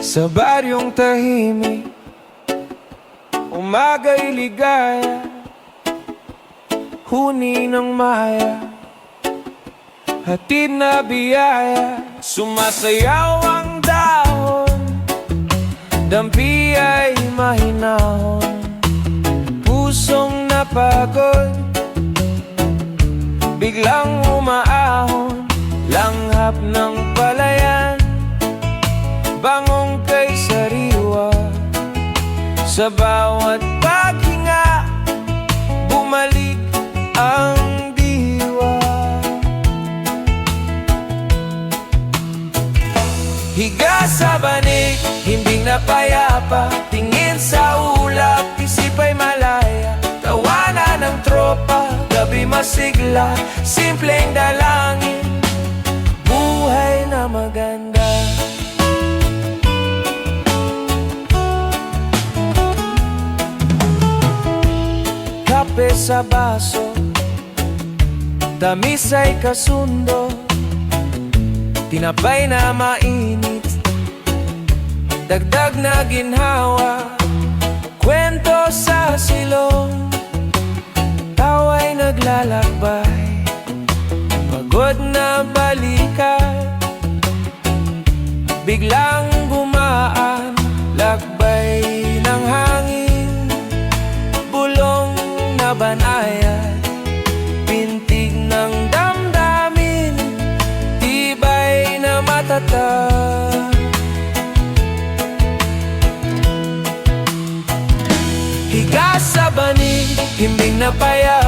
Sa baryong tahimik, umaga'y ligaya, huni ng maya, hatid na biyaya. Sumasayaw ang dahon, dampi ay mahinahon, pusong napagod, biglang umaahon. Langhap ng palayan, bangong kay sariwa. Sa bawat paghinga, bumalik ang diwa. Higa sa banig, himbing na payapa, tingin sa ulap, isip ay malaya. Tawanan ng tropa, gabi masigla, simpleng dalangin, buhay na maganda. Kape sa baso, tamis ay kasundo, tinapay na mainit, dagdag na ginhawa, kwento sa silong, tawa'y naglalakbay, pagod na balikan, biglang gumaan, lakbay ng hangin, bulong na banayad, pintig ng damdamin, tibay na matatag. Higa sa banig, himbing na payapa,